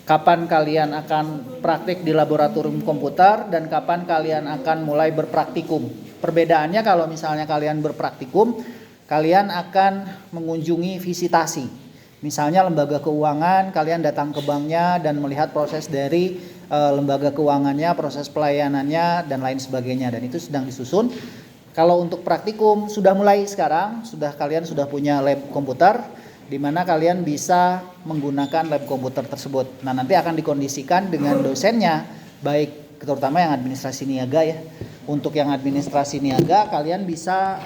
kapan kalian akan praktik di laboratorium komputer, dan kapan kalian akan mulai berpraktikum. Perbedaannya kalau misalnya kalian berpraktikum, kalian akan mengunjungi visitasi. Misalnya lembaga keuangan, kalian datang ke banknya dan melihat proses dari lembaga keuangannya, proses pelayanannya, dan lain sebagainya. Dan itu sedang disusun. Kalau untuk praktikum sudah mulai sekarang, kalian sudah punya lab komputer, di mana kalian bisa menggunakan lab komputer tersebut. Nah, nanti akan dikondisikan dengan dosennya, baik terutama yang administrasi niaga ya. Untuk yang administrasi niaga, kalian bisa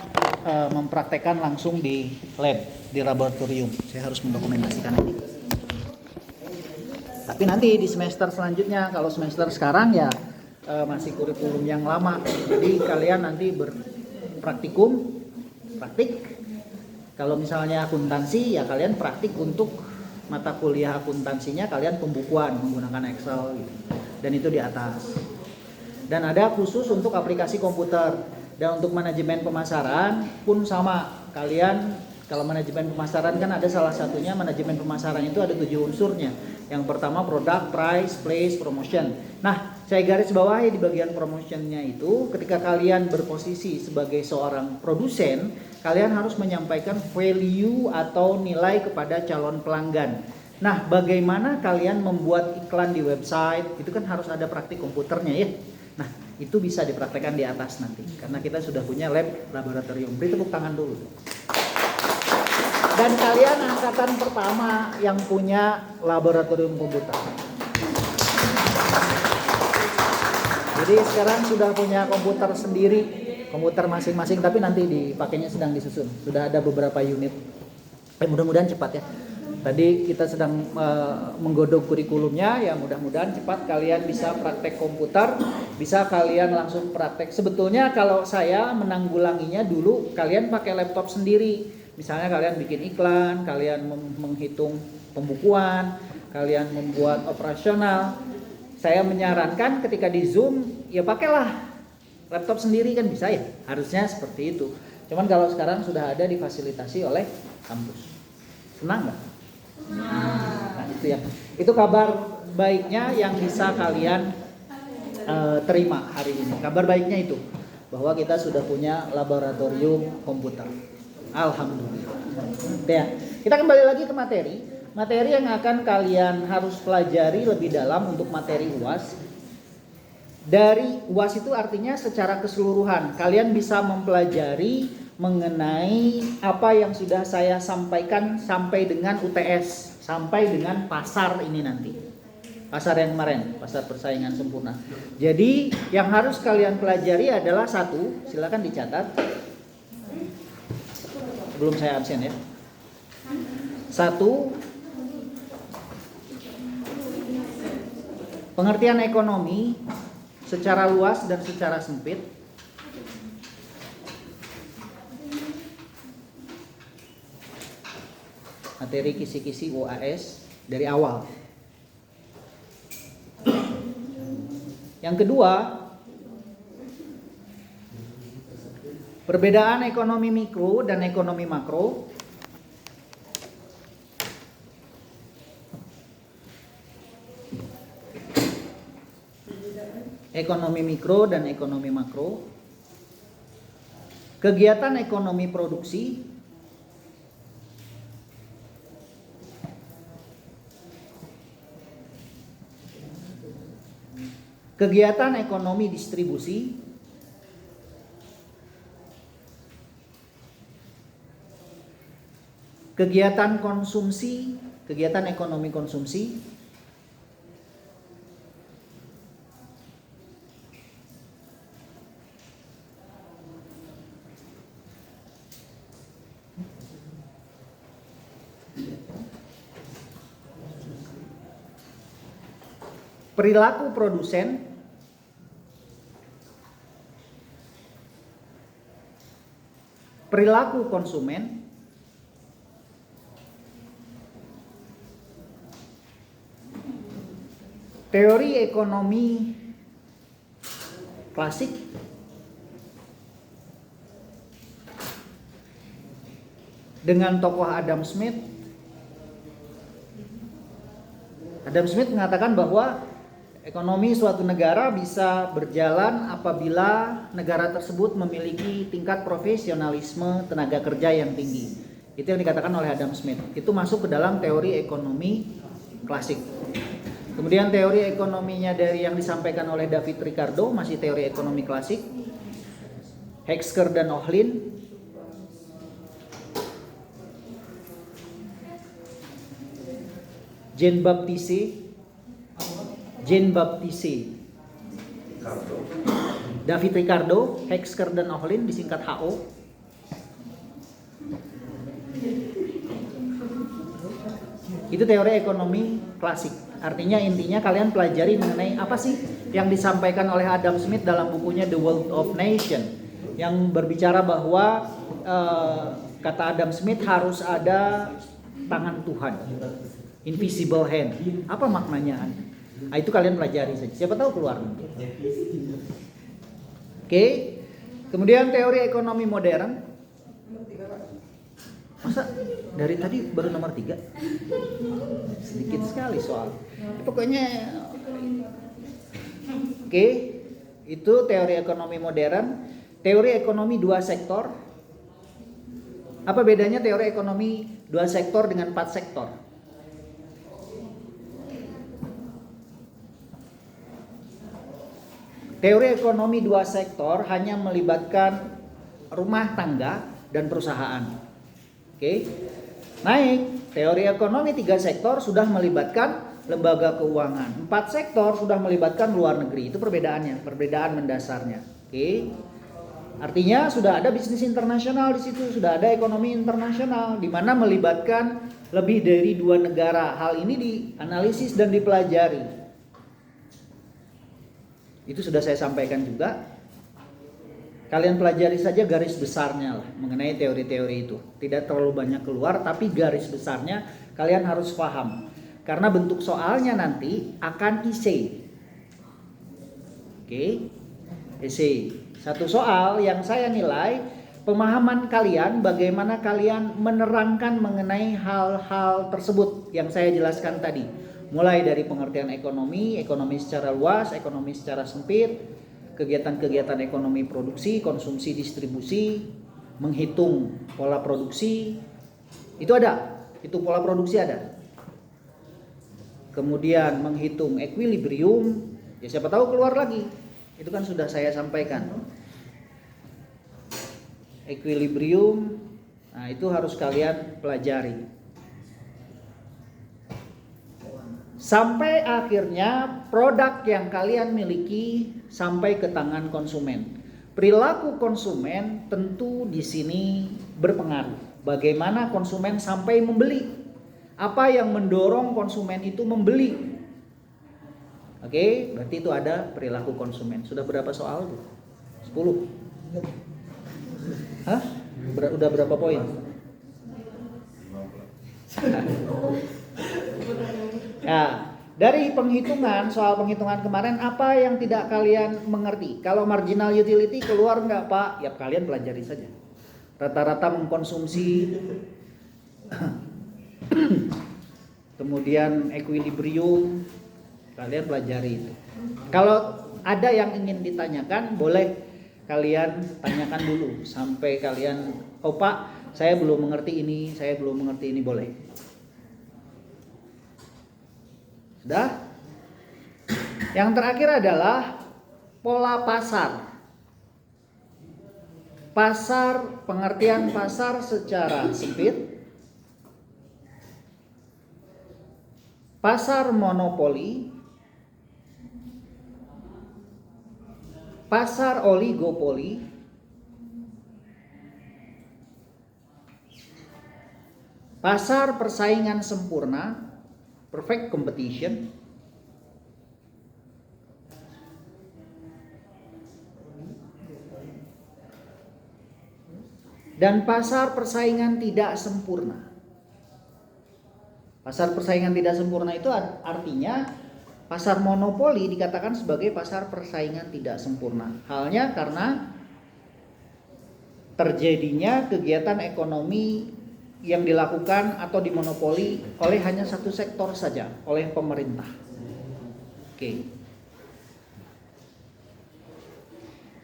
mempraktekkan langsung di lab, di laboratorium. Saya harus mendokumentasikan ini. Tapi nanti di semester selanjutnya, kalau semester sekarang ya masih kurikulum yang lama. Jadi kalian nanti praktik. Kalau misalnya akuntansi, ya kalian praktik untuk mata kuliah akuntansinya, kalian pembukuan menggunakan Excel gitu. Dan itu di atas. Dan ada khusus untuk aplikasi komputer. Dan untuk manajemen pemasaran pun sama. Kalian kalau manajemen pemasaran kan ada salah satunya, manajemen pemasaran itu ada 7 unsurnya. Yang pertama product, price, place, promotion. Nah, saya garis bawahi di bagian promotionnya itu, ketika kalian berposisi sebagai seorang produsen, kalian harus menyampaikan value atau nilai kepada calon pelanggan. Nah, bagaimana kalian membuat iklan di website, itu kan harus ada praktik komputernya ya. Nah, itu bisa dipraktekkan di atas nanti, karena kita sudah punya lab laboratorium. Beri tepuk tangan dulu. Dan kalian angkatan pertama yang punya laboratorium komputer. Jadi sekarang sudah punya komputer sendiri, komputer masing-masing, tapi nanti dipakainya sedang disusun. Sudah ada beberapa unit. Mudah-mudahan cepat ya. Tadi kita sedang menggodok kurikulumnya, ya mudah-mudahan cepat kalian bisa praktek komputer, bisa kalian langsung praktek. Sebetulnya kalau saya menanggulanginya dulu, kalian pakai laptop sendiri. Misalnya kalian bikin iklan, kalian menghitung pembukuan, kalian membuat operasional. Saya menyarankan ketika di Zoom, ya pakailah laptop sendiri, kan bisa ya. Harusnya seperti itu. Cuman kalau sekarang sudah ada difasilitasi oleh kampus. Senang nggak? Nah, itu ya. Itu kabar baiknya yang bisa kalian terima hari ini. Kabar baiknya itu bahwa kita sudah punya laboratorium komputer. Alhamdulillah. Ya, kita kembali lagi ke materi. Materi yang akan kalian harus pelajari lebih dalam untuk materi UAS. Dari UAS itu artinya secara keseluruhan. Kalian bisa mempelajari mengenai apa yang sudah saya sampaikan sampai dengan UTS, sampai dengan pasar ini nanti. Pasar yang kemarin, pasar persaingan sempurna. Jadi yang harus kalian pelajari adalah satu, silakan dicatat. Sebelum saya absen ya. Satu, pengertian ekonomi secara luas dan secara sempit. Materi kisi-kisi UAS dari awal. Yang kedua, perbedaan ekonomi mikro dan ekonomi makro. Ekonomi mikro dan ekonomi makro. Kegiatan ekonomi produksi. Kegiatan ekonomi distribusi. Kegiatan konsumsi, kegiatan ekonomi konsumsi. Perilaku produsen. Perilaku konsumen. Teori ekonomi klasik. Dengan tokoh Adam Smith. Adam Smith mengatakan bahwa ekonomi suatu negara bisa berjalan apabila negara tersebut memiliki tingkat profesionalisme tenaga kerja yang tinggi. Itu yang dikatakan oleh Adam Smith. Itu masuk ke dalam teori ekonomi klasik. Kemudian teori ekonominya dari yang disampaikan oleh David Ricardo, masih teori ekonomi klasik. Hexker dan Ohlin. Jean-Baptiste, David Ricardo, Hexker dan Ohlin, disingkat HO. Itu teori ekonomi klasik. Artinya intinya kalian pelajari mengenai apa sih yang disampaikan oleh Adam Smith dalam bukunya The World of Nation, yang berbicara bahwa kata Adam Smith harus ada tangan Tuhan, invisible hand. Apa maknanya? Nah, itu kalian pelajari saja. Siapa tahu keluar nanti. Oke. Kemudian teori ekonomi modern. Masa dari tadi baru nomor 3? Sedikit sekali soal. Pokoknya oke. Itu teori ekonomi modern. Teori ekonomi 2 sektor. Apa bedanya teori ekonomi 2 sektor dengan 4 sektor? Teori ekonomi 2 sektor hanya melibatkan rumah tangga dan perusahaan. Oke. Naik, teori ekonomi 3 sektor sudah melibatkan lembaga keuangan. 4 sektor sudah melibatkan luar negeri. Itu perbedaannya, perbedaan mendasarnya. Oke. Artinya sudah ada bisnis internasional di situ, sudah ada ekonomi internasional di mana melibatkan lebih dari 2 negara. Hal ini dianalisis dan dipelajari. Itu sudah saya sampaikan juga. Kalian pelajari saja garis besarnya lah mengenai teori-teori itu. Tidak terlalu banyak keluar, tapi garis besarnya kalian harus paham. Karena bentuk soalnya nanti akan essay. Oke? Essay. Satu soal yang saya nilai pemahaman kalian, bagaimana kalian menerangkan mengenai hal-hal tersebut yang saya jelaskan tadi. Mulai dari pengertian ekonomi, ekonomi secara luas, ekonomi secara sempit, kegiatan-kegiatan ekonomi produksi, konsumsi, distribusi, menghitung pola produksi. Itu ada, itu pola produksi ada. Kemudian menghitung equilibrium, ya siapa tahu keluar lagi. Itu kan sudah saya sampaikan. Equilibrium, nah itu harus kalian pelajari. Sampai akhirnya produk yang kalian miliki sampai ke tangan konsumen. Perilaku konsumen tentu di sini berpengaruh. Bagaimana konsumen sampai membeli? Apa yang mendorong konsumen itu membeli? Oke, berarti itu ada perilaku konsumen. Sudah berapa soal? 10. Hah? Udah berapa poin? Ya, dari penghitungan, soal penghitungan kemarin, apa yang tidak kalian mengerti? Kalau marginal utility keluar nggak Pak? Ya kalian pelajari saja. Rata-rata mengkonsumsi, kemudian equilibrium, kalian pelajari itu. Kalau ada yang ingin ditanyakan, boleh kalian tanyakan dulu sampai kalian, oh Pak, saya belum mengerti ini, boleh. Sudah? Yang terakhir adalah pola pasar. Pasar, pengertian pasar secara sempit. Pasar monopoli. Pasar oligopoli. Pasar persaingan sempurna. Perfect competition. Dan pasar persaingan tidak sempurna. Pasar persaingan tidak sempurna itu artinya pasar monopoli dikatakan sebagai pasar persaingan tidak sempurna. Halnya karena terjadinya kegiatan ekonomi yang dilakukan atau dimonopoli oleh hanya satu sektor saja, oleh pemerintah. Oke.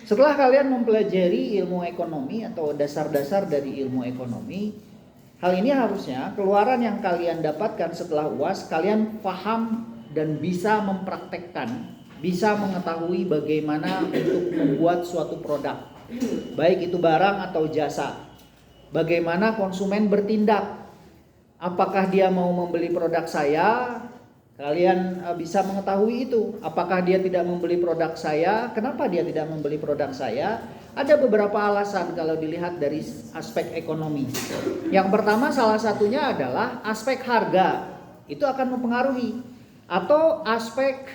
Setelah kalian mempelajari ilmu ekonomi atau dasar-dasar dari ilmu ekonomi, hal ini harusnya keluaran yang kalian dapatkan setelah UAS, kalian paham dan bisa mempraktekkan, bisa mengetahui bagaimana untuk membuat suatu produk, baik itu barang atau jasa. Bagaimana konsumen bertindak, apakah dia mau membeli produk saya, kalian bisa mengetahui itu. Apakah dia tidak membeli produk saya, kenapa dia tidak membeli produk saya? Ada beberapa alasan kalau dilihat dari aspek ekonomi. Yang pertama, salah satunya adalah aspek harga, itu akan mempengaruhi. Atau aspek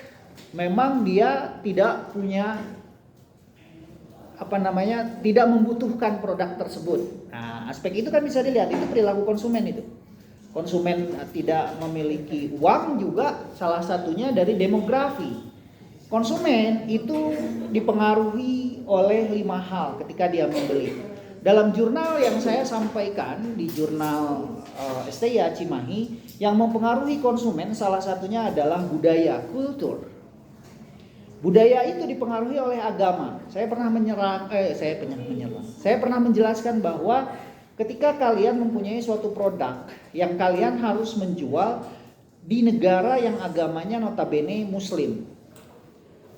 memang dia tidak punya tidak membutuhkan produk tersebut. Nah, aspek itu kan bisa dilihat, itu perilaku konsumen itu. Konsumen tidak memiliki uang juga salah satunya dari demografi. Konsumen itu dipengaruhi oleh 5 hal ketika dia membeli. Dalam jurnal yang saya sampaikan di jurnal STIA Cimahi, yang mempengaruhi konsumen salah satunya adalah budaya, kultur. Budaya itu dipengaruhi oleh agama. Saya pernah menjelaskan bahwa ketika kalian mempunyai suatu produk yang kalian harus menjual di negara yang agamanya notabene muslim.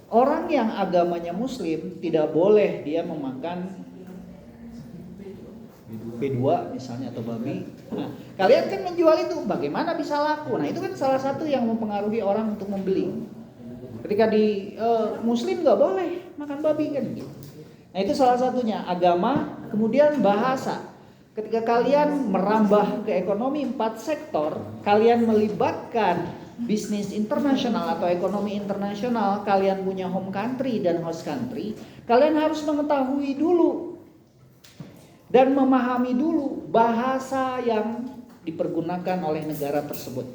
Orang yang agamanya muslim tidak boleh dia memakan B2 misalnya atau babi. Nah, kalian kan menjual itu, bagaimana bisa laku? Nah, itu kan salah satu yang mempengaruhi orang untuk membeli. Ketika di muslim nggak boleh makan babi kan gitu. Nah, itu salah satunya agama, kemudian bahasa. Ketika kalian merambah ke ekonomi 4 sektor, kalian melibatkan bisnis internasional atau ekonomi internasional, kalian punya home country dan host country, kalian harus mengetahui dulu dan memahami dulu bahasa yang dipergunakan oleh negara tersebut.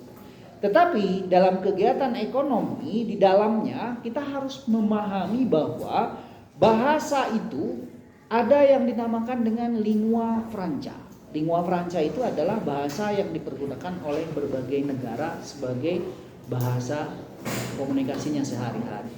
Tetapi dalam kegiatan ekonomi, di dalamnya kita harus memahami bahwa bahasa itu ada yang dinamakan dengan lingua franca. Lingua franca itu adalah bahasa yang dipergunakan oleh berbagai negara sebagai bahasa komunikasinya sehari-hari.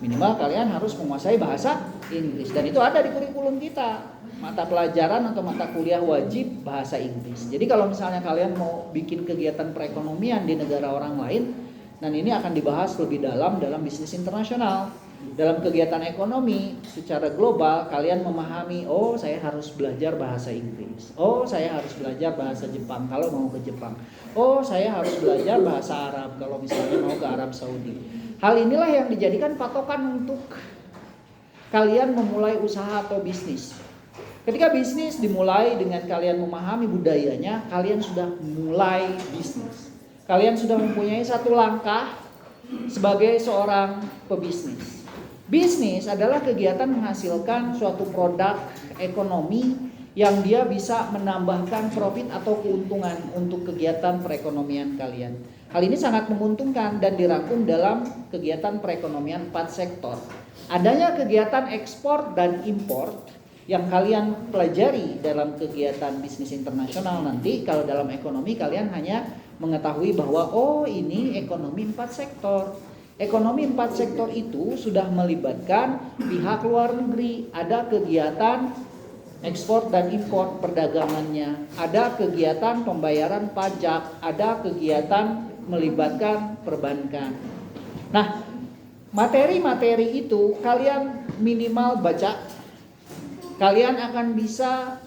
Minimal kalian harus menguasai bahasa Inggris, dan itu ada di kurikulum kita. Mata pelajaran atau mata kuliah wajib bahasa Inggris. Jadi kalau misalnya kalian mau bikin kegiatan perekonomian di negara orang lain, dan ini akan dibahas lebih dalam bisnis internasional. Dalam kegiatan ekonomi secara global, kalian memahami, oh saya harus belajar bahasa Inggris, oh saya harus belajar bahasa Jepang kalau mau ke Jepang, oh saya harus belajar bahasa Arab kalau misalnya mau ke Arab Saudi. Hal inilah yang dijadikan patokan untuk kalian memulai usaha atau bisnis. Ketika bisnis dimulai dengan kalian memahami budayanya, kalian sudah mulai bisnis. Kalian sudah mempunyai satu langkah sebagai seorang pebisnis. Bisnis adalah kegiatan menghasilkan suatu produk ekonomi yang dia bisa menambahkan profit atau keuntungan untuk kegiatan perekonomian kalian. Hal ini sangat menguntungkan dan dirangkum dalam kegiatan perekonomian 4 sektor. Adanya kegiatan ekspor dan impor yang kalian pelajari dalam kegiatan bisnis internasional. Nanti kalau dalam ekonomi kalian hanya mengetahui bahwa oh ini ekonomi 4 sektor. Ekonomi 4 sektor itu sudah melibatkan pihak luar negeri, ada kegiatan ekspor dan impor perdagangannya, ada kegiatan pembayaran pajak, ada kegiatan melibatkan perbankan. Nah, materi-materi itu kalian minimal baca. Kalian akan bisa,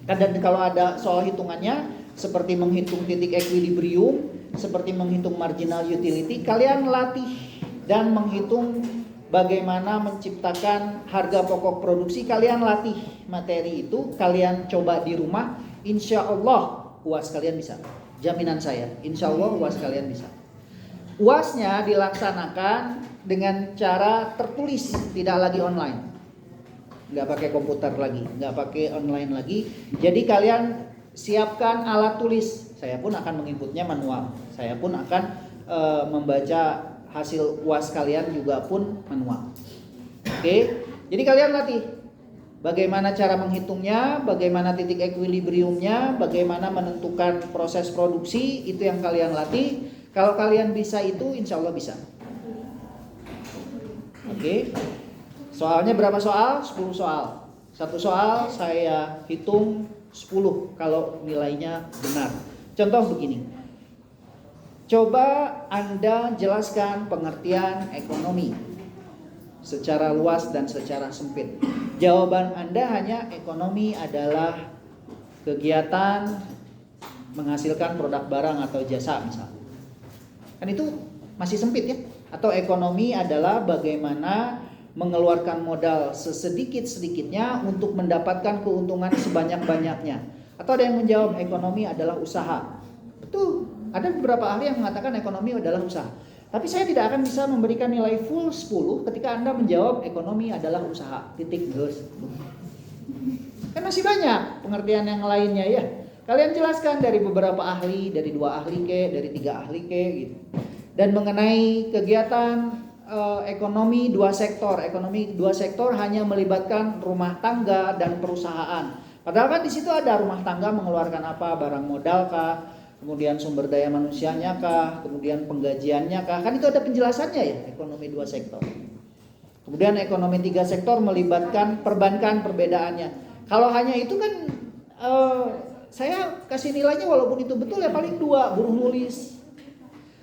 dan kalau ada soal hitungannya seperti menghitung titik equilibrium, seperti menghitung marginal utility, kalian latih dan menghitung bagaimana menciptakan harga pokok produksi. Kalian latih materi itu, kalian coba di rumah, insya Allah UAS kalian bisa. Jaminan saya, insya Allah UAS kalian bisa. UASnya dilaksanakan dengan cara tertulis, tidak lagi online, nggak pakai komputer lagi, nggak pakai online lagi. Jadi kalian siapkan alat tulis. Saya pun akan menginputnya manual. Saya pun akan membaca hasil UAS kalian juga pun manual. Oke, jadi kalian latih. Bagaimana cara menghitungnya, bagaimana titik equilibriumnya, bagaimana menentukan proses produksi, itu yang kalian latih. Kalau kalian bisa itu, insya Allah bisa. Oke. Soalnya berapa soal? 10 soal. Satu soal saya hitung 10 kalau nilainya benar. Contoh begini. Coba Anda jelaskan pengertian ekonomi secara luas dan secara sempit. Jawaban Anda hanya ekonomi adalah kegiatan menghasilkan produk barang atau jasa misalnya. Kan itu masih sempit ya. Atau ekonomi adalah bagaimana mengeluarkan modal sesedikit-sedikitnya untuk mendapatkan keuntungan sebanyak-banyaknya. Atau ada yang menjawab ekonomi adalah usaha. Betul. Ada beberapa ahli yang mengatakan ekonomi adalah usaha. Tapi saya tidak akan bisa memberikan nilai full 10 ketika Anda menjawab ekonomi adalah usaha. Titik terus. Kan masih banyak pengertian yang lainnya ya. Kalian jelaskan dari beberapa ahli, dari 2 ahli ke, dari 3 ahli ke gitu. Dan mengenai kegiatan ekonomi 2 sektor. Ekonomi 2 sektor hanya melibatkan rumah tangga dan perusahaan. Padahal kan di situ ada rumah tangga mengeluarkan apa, barang modal kah, kemudian sumber daya manusianya kah, kemudian penggajiannya kah, kan itu ada penjelasannya ya, ekonomi 2 sektor. Kemudian ekonomi 3 sektor melibatkan perbankan perbedaannya. Kalau hanya itu kan saya kasih nilainya walaupun itu betul ya paling 2, buruh nulis.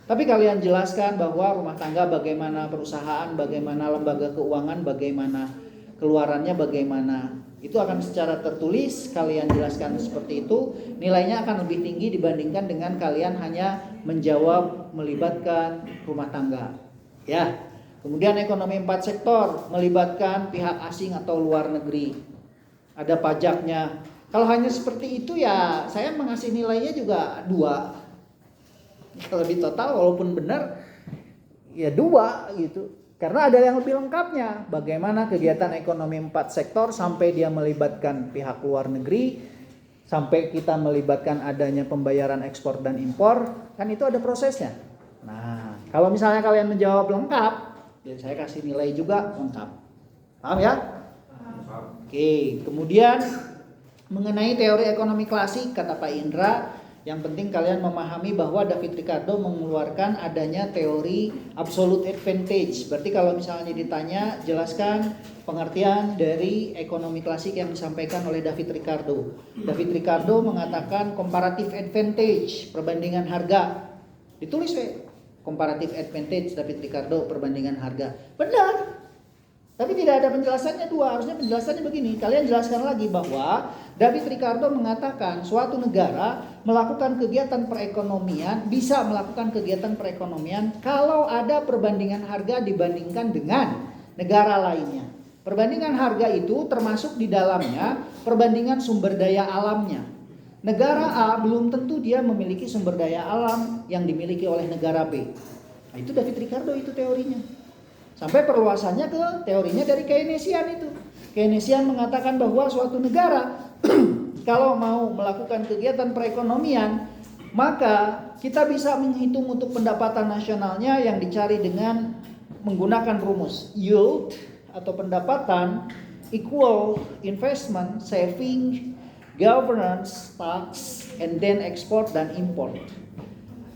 Tapi kalian jelaskan bahwa rumah tangga bagaimana, perusahaan bagaimana, lembaga keuangan bagaimana, keluarannya bagaimana. Itu akan secara tertulis kalian jelaskan seperti itu, nilainya akan lebih tinggi dibandingkan dengan kalian hanya menjawab melibatkan rumah tangga. Ya. Kemudian ekonomi 4 sektor melibatkan pihak asing atau luar negeri. Ada pajaknya. Kalau hanya seperti itu ya saya mengasih nilainya juga 2. Kalau di total walaupun benar ya 2 gitu. Karena ada yang lebih lengkapnya. Bagaimana kegiatan ekonomi 4 sektor sampai dia melibatkan pihak luar negeri, sampai kita melibatkan adanya pembayaran ekspor dan impor, kan itu ada prosesnya. Nah, kalau misalnya kalian menjawab lengkap, ya saya kasih nilai juga lengkap. Paham ya? Oke, kemudian mengenai teori ekonomi klasik, kata Pak Indra, yang penting kalian memahami bahwa David Ricardo mengeluarkan adanya teori absolute advantage. Berarti kalau misalnya ditanya, jelaskan pengertian dari ekonomi klasik yang disampaikan oleh David Ricardo. David Ricardo mengatakan comparative advantage, perbandingan harga. Ditulis comparative advantage David Ricardo, perbandingan harga. Benar. Tapi tidak ada penjelasannya 2. Harusnya penjelasannya begini. Kalian jelaskan lagi bahwa David Ricardo mengatakan suatu negara melakukan kegiatan perekonomian, bisa melakukan kegiatan perekonomian kalau ada perbandingan harga dibandingkan dengan negara lainnya. Perbandingan harga itu termasuk di dalamnya perbandingan sumber daya alamnya. Negara A belum tentu dia memiliki sumber daya alam yang dimiliki oleh negara B. Nah, itu David Ricardo itu teorinya. Sampai perluasannya ke teorinya dari Keynesian itu. Keynesian mengatakan bahwa suatu negara kalau mau melakukan kegiatan perekonomian, maka kita bisa menghitung untuk pendapatan nasionalnya yang dicari dengan menggunakan rumus yield atau pendapatan equal investment, saving, governance, tax, and then export dan import.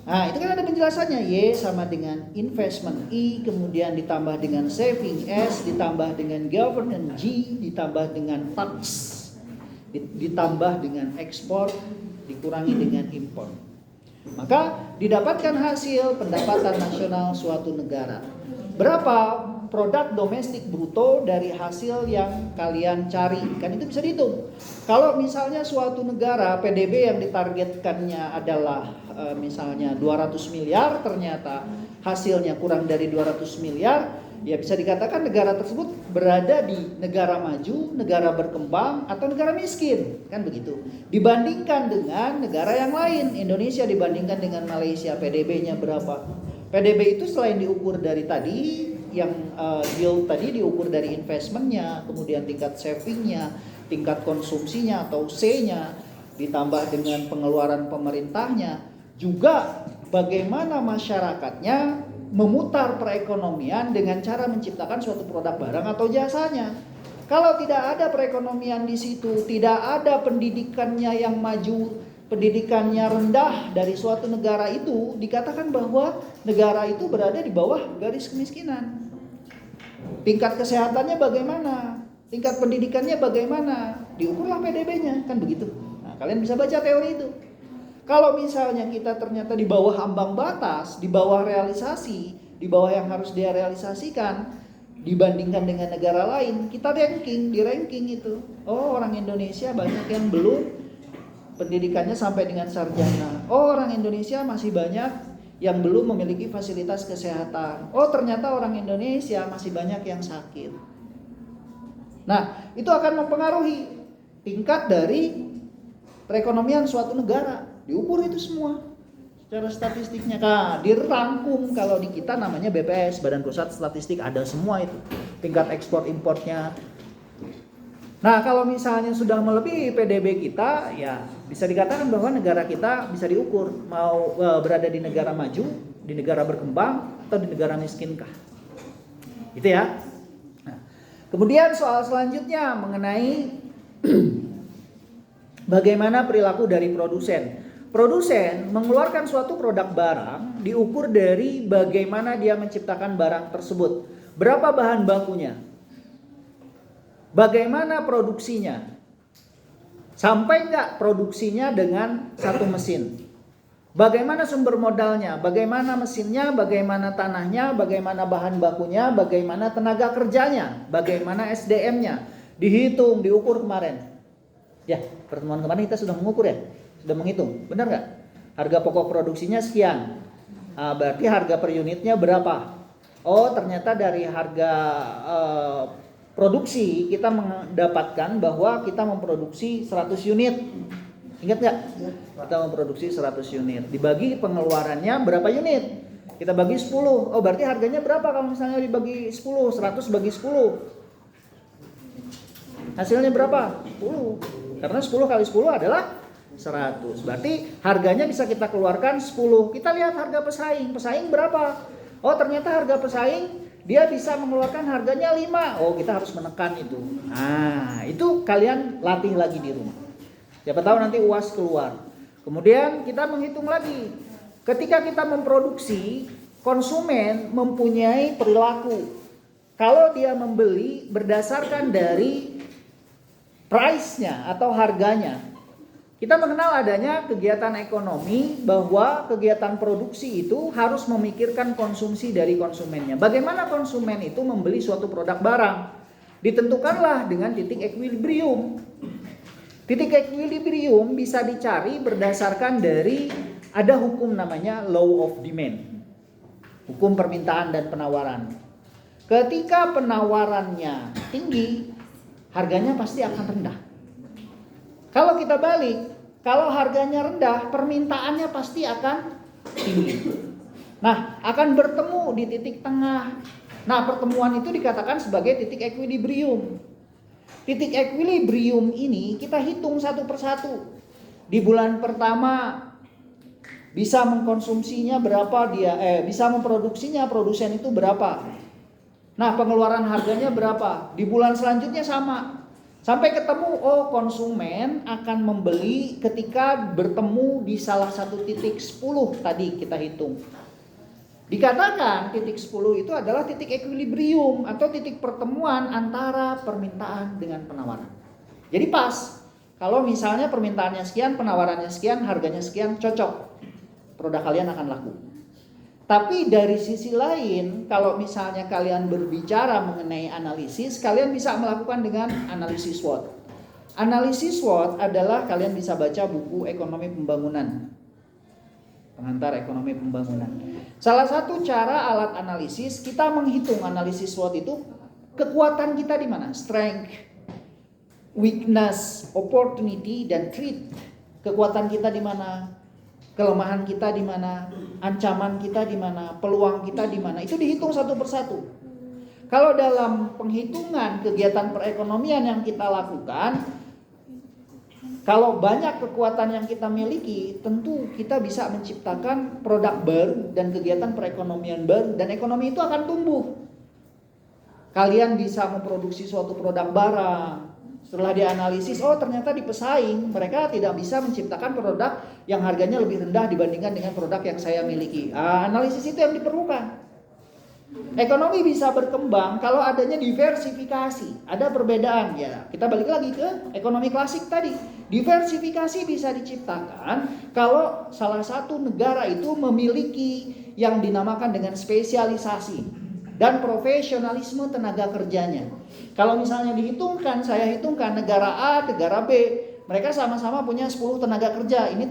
Nah, itu kan ada penjelasannya. Y sama dengan investment, I kemudian ditambah dengan saving, S ditambah dengan governance, G ditambah dengan tax, ditambah dengan ekspor, dikurangi dengan impor. Maka didapatkan hasil pendapatan nasional suatu negara. Berapa produk domestik bruto dari hasil yang kalian cari? Kan itu bisa dihitung. Kalau misalnya suatu negara PDB yang ditargetkannya adalah misalnya 200 miliar, ternyata hasilnya kurang dari 200 miliar, ya bisa dikatakan negara tersebut berada di negara maju, negara berkembang, atau negara miskin. Kan begitu. Dibandingkan dengan negara yang lain. Indonesia dibandingkan dengan Malaysia, PDB-nya berapa? PDB itu selain diukur dari tadi, yang yield tadi diukur dari investmentnya, kemudian tingkat savingnya, tingkat konsumsinya atau C-nya, ditambah dengan pengeluaran pemerintahnya, juga bagaimana masyarakatnya memutar perekonomian dengan cara menciptakan suatu produk barang atau jasanya. Kalau tidak ada perekonomian di situ, tidak ada pendidikannya yang maju, pendidikannya rendah dari suatu negara itu, dikatakan bahwa negara itu berada di bawah garis kemiskinan. Tingkat kesehatannya bagaimana? Tingkat pendidikannya bagaimana? Diukurlah PDB-nya, kan begitu. Nah, kalian bisa baca teori itu. Kalau misalnya kita ternyata di bawah ambang batas, di bawah realisasi, di bawah yang harus dia realisasikan, dibandingkan dengan negara lain, kita di ranking itu. Oh, orang Indonesia banyak yang belum pendidikannya sampai dengan sarjana. Oh, orang Indonesia masih banyak yang belum memiliki fasilitas kesehatan. Oh, ternyata orang Indonesia masih banyak yang sakit. Nah, itu akan mempengaruhi tingkat dari perekonomian suatu negara. Diukur itu semua secara statistiknya. Nah, dirangkum kalau di kita namanya BPS, Badan Pusat Statistik, ada semua itu. Tingkat ekspor importnya. Nah, kalau misalnya sudah melebihi PDB kita, ya bisa dikatakan bahwa negara kita bisa diukur mau berada di negara maju, di negara berkembang, atau di negara miskinkah. Gitu ya. Nah, kemudian soal selanjutnya mengenai bagaimana perilaku dari produsen. Produsen mengeluarkan suatu produk barang diukur dari bagaimana dia menciptakan barang tersebut. Berapa bahan bakunya? Bagaimana produksinya? Sampai nggak produksinya dengan satu mesin? Bagaimana sumber modalnya? Bagaimana mesinnya? Bagaimana tanahnya? Bagaimana bahan bakunya? Bagaimana tenaga kerjanya? Bagaimana SDM-nya? Dihitung, diukur kemarin. Ya, pertemuan kemarin kita sudah mengukur ya. Sudah menghitung, benar nggak? Harga pokok produksinya sekian. Berarti harga per unitnya berapa? Oh, ternyata dari harga produksi kita mendapatkan bahwa kita memproduksi 100 unit. Ingat nggak? Kita memproduksi 100 unit. Dibagi pengeluarannya berapa unit? Kita bagi 10. Oh, berarti harganya berapa kalau misalnya dibagi 10? 100 bagi 10. Hasilnya berapa? 10. Karena 10 kali 10 adalah 100. Berarti harganya bisa kita keluarkan 10. Kita lihat harga pesaing. Pesaing berapa? Oh, ternyata harga pesaing dia bisa mengeluarkan harganya 5. Oh, kita harus menekan itu. Nah, itu kalian latih lagi di rumah. Siapa tahu nanti UAS keluar. Kemudian kita menghitung lagi. Ketika kita memproduksi, konsumen mempunyai perilaku. Kalau dia membeli berdasarkan dari price-nya atau harganya. Kita mengenal adanya kegiatan ekonomi bahwa kegiatan produksi itu harus memikirkan konsumsi dari konsumennya. Bagaimana konsumen itu membeli suatu produk barang? Ditentukanlah dengan titik equilibrium. Titik equilibrium bisa dicari berdasarkan dari ada hukum namanya law of demand. Hukum permintaan dan penawaran. Ketika penawarannya tinggi, harganya pasti akan rendah. Kalau kita balik, kalau harganya rendah, permintaannya pasti akan tinggi. Nah, akan bertemu di titik tengah. Nah, pertemuan itu dikatakan sebagai titik equilibrium. Titik equilibrium ini kita hitung satu persatu. Di bulan pertama bisa mengkonsumsinya berapa dia, bisa memproduksinya produsen itu berapa. Nah, pengeluaran harganya berapa. Di bulan selanjutnya sama. Sampai ketemu, oh konsumen akan membeli ketika bertemu di salah satu titik 10 tadi kita hitung. Dikatakan titik 10 itu adalah titik equilibrium atau titik pertemuan antara permintaan dengan penawaran. Jadi pas, kalau misalnya permintaannya sekian, penawarannya sekian, harganya sekian, cocok. Produk kalian akan laku. Tapi dari sisi lain, kalau misalnya kalian berbicara mengenai analisis, kalian bisa melakukan dengan analisis SWOT. Analisis SWOT adalah kalian bisa baca buku ekonomi pembangunan. Pengantar ekonomi pembangunan. Salah satu cara alat analisis, kita menghitung analisis SWOT itu, kekuatan kita di mana? Strength, weakness, opportunity, dan threat. Kekuatan kita di mana? Kelemahan kita di mana, ancaman kita di mana, peluang kita di mana, itu dihitung satu persatu. Kalau dalam penghitungan kegiatan perekonomian yang kita lakukan, kalau banyak kekuatan yang kita miliki, tentu kita bisa menciptakan produk baru dan kegiatan perekonomian baru, dan ekonomi itu akan tumbuh. Kalian bisa memproduksi suatu produk barang. Setelah dianalisis, oh ternyata di pesaing mereka tidak bisa menciptakan produk yang harganya lebih rendah dibandingkan dengan produk yang saya miliki. Analisis itu yang diperlukan. Ekonomi bisa berkembang kalau adanya diversifikasi. Ada perbedaan ya. Kita balik lagi ke ekonomi klasik tadi. Diversifikasi bisa diciptakan kalau salah satu negara itu memiliki yang dinamakan dengan spesialisasi dan profesionalisme tenaga kerjanya. Kalau misalnya saya hitungkan negara A, negara B, mereka sama-sama punya 10 tenaga kerja. Ini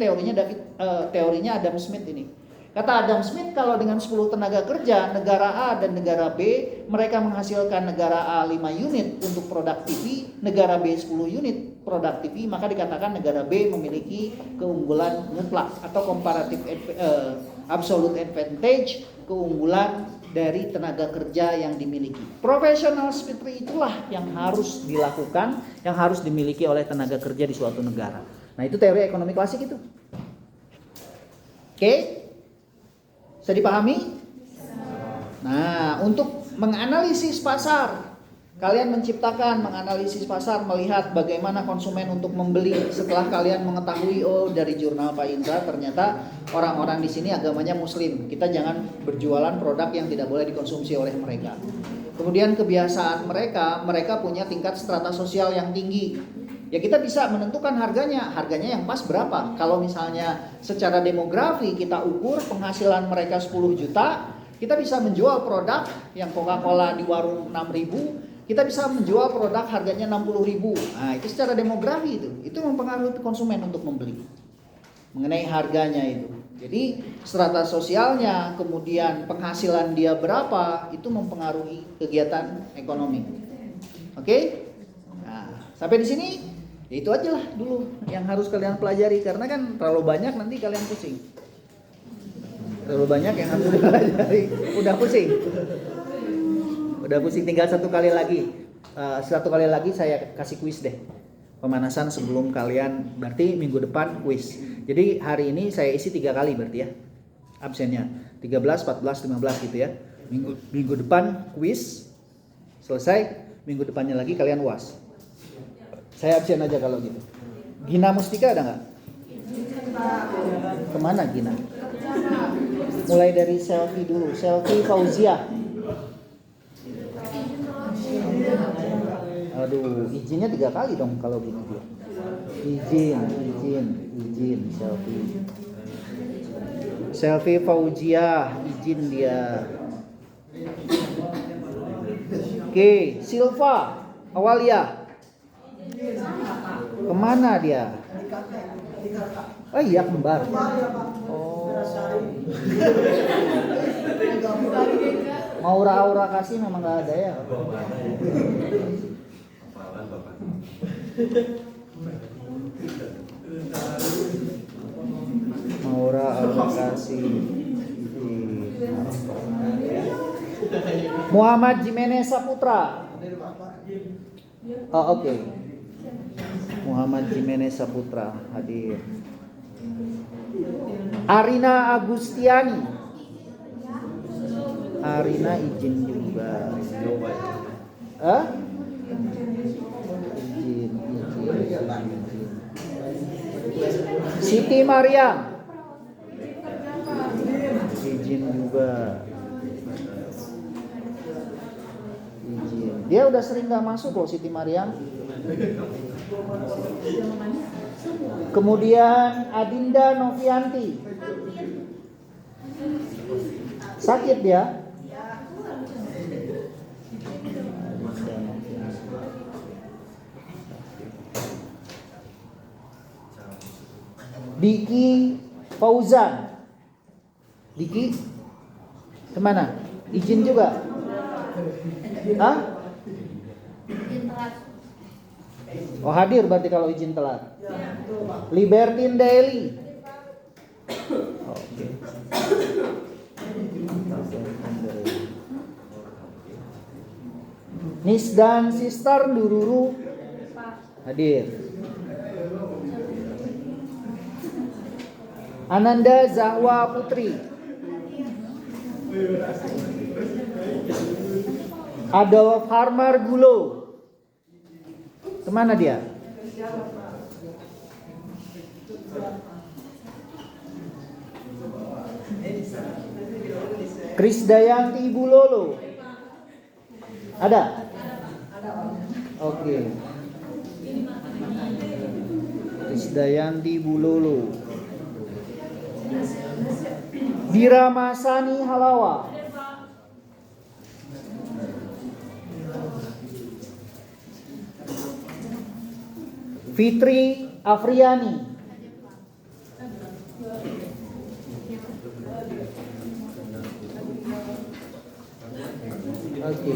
teorinya Adam Smith ini. Kata Adam Smith, kalau dengan 10 tenaga kerja, negara A dan negara B, mereka menghasilkan negara A 5 unit untuk produk TV, negara B 10 unit produk TV, maka dikatakan negara B memiliki keunggulan mutlak atau comparative absolute advantage, keunggulan dari tenaga kerja yang dimiliki. Professional seperti itulah yang harus dilakukan, yang harus dimiliki oleh tenaga kerja di suatu negara. Nah, itu teori ekonomi klasik itu. Oke? Bisa dipahami? Nah, untuk menganalisis pasar, kalian menganalisis pasar, melihat bagaimana konsumen untuk membeli. Setelah kalian mengetahui, oh dari jurnal Pak Indra ternyata orang-orang di sini agamanya Muslim. Kita jangan berjualan produk yang tidak boleh dikonsumsi oleh mereka. Kemudian kebiasaan mereka punya tingkat strata sosial yang tinggi. Ya kita bisa menentukan harganya yang pas berapa. Kalau misalnya secara demografi kita ukur penghasilan mereka 10 juta, kita bisa menjual produk yang Coca-Cola di warung 6.000, kita bisa menjual produk harganya 60.000. Nah, itu secara demografi itu mempengaruhi konsumen untuk membeli. Mengenai harganya itu. Jadi strata sosialnya, kemudian penghasilan dia berapa, itu mempengaruhi kegiatan ekonomi. Oke? Nah, sampai di sini ya itu aja lah dulu yang harus kalian pelajari, karena kan terlalu banyak nanti kalian pusing. Terlalu banyak yang harus dipelajari, udah pusing. Tinggal satu kali lagi saya kasih kuis deh. Pemanasan sebelum kalian, berarti minggu depan kuis. Jadi hari ini saya isi 3 kali berarti ya. Absennya 13, 14, 15 gitu ya. Minggu depan kuis selesai, minggu depannya lagi kalian UAS. Saya absen aja kalau gitu. Gina Mustika ada nggak? Kemana Gina? Mulai dari Selfie dulu. Selfie Fauzia. Aduh, izinnya 3 kali dong kalau gini dia. Izin Selfie. Selfie Fauzia, izin dia. Oke, Silva Awalia. Kemana dia? Oh iya, kembar. Oh. Aura kasih memang nggak ada ya. Aura kasih. Muhammad Jimenez Saputra. Oh oke. Muhammad Jimenez Saputra hadir. Arina Agustiani. Arina izin juga. Izin. Siti Mariam. Izin juga. Izin. Dia udah sering gak masuk loh Siti Mariam. Kemudian Adinda Novianti. Sakit dia? Diki Fauzan. Diki kemana? Izin juga? Hah? Oh hadir berarti kalau izin telat. Libertine Daily. Oke. Nisdan Sister Dururu hadir. Ananda Zahwa Putri. Adolf Harmar Gulo. Kemana dia? Krisdayanti Bulolo. Ada? Oke. Krisdayanti Bulolo. Biramasani Halawa. Fitri Afriani. Oke.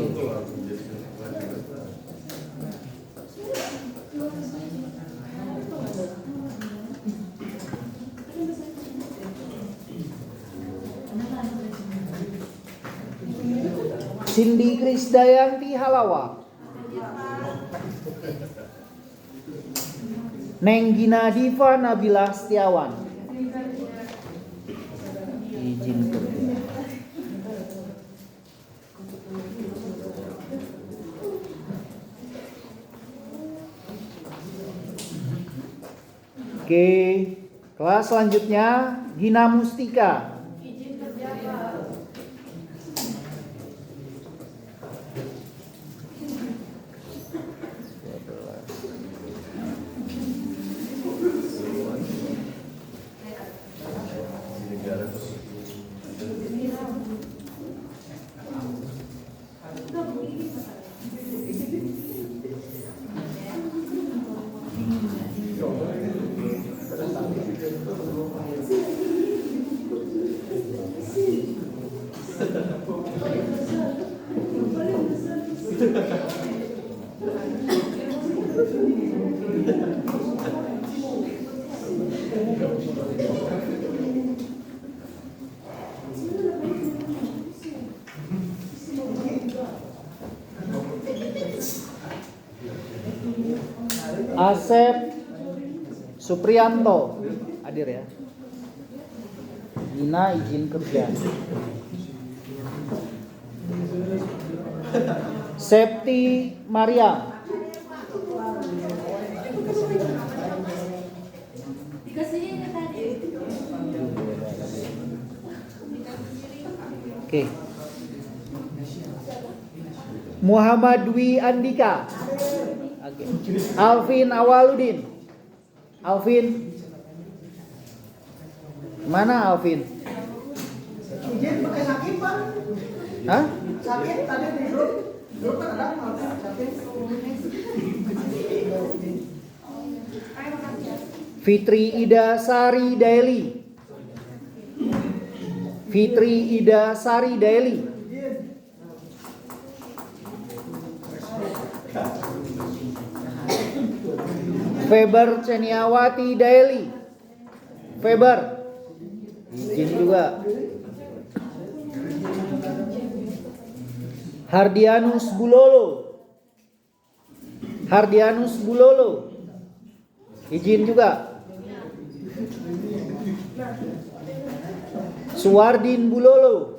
Cindy Krisdayanti Halawa. Nenggina Diva Nabila Setiawan. Izin kerja. Oke, kelas selanjutnya Gina Mustika. Asep Suprianto hadir ya. Gina izin kerja. Septi Mariam. Oke. Muhammad Dwi Andika. Oke. Alvin Awaludin. Alvin. Mana Alvin? Izin pakai sakit, Pak. Hah? Sakit tadi di grup. Grup kan ada sakit. Fitri Ida Sari Daily. Fitri Ida Sari Daily. Feber Ceniawati Daily. Feber izin juga. Hardianus Bulolo. Hardianus Bulolo izin juga. Suwardin Bulolo.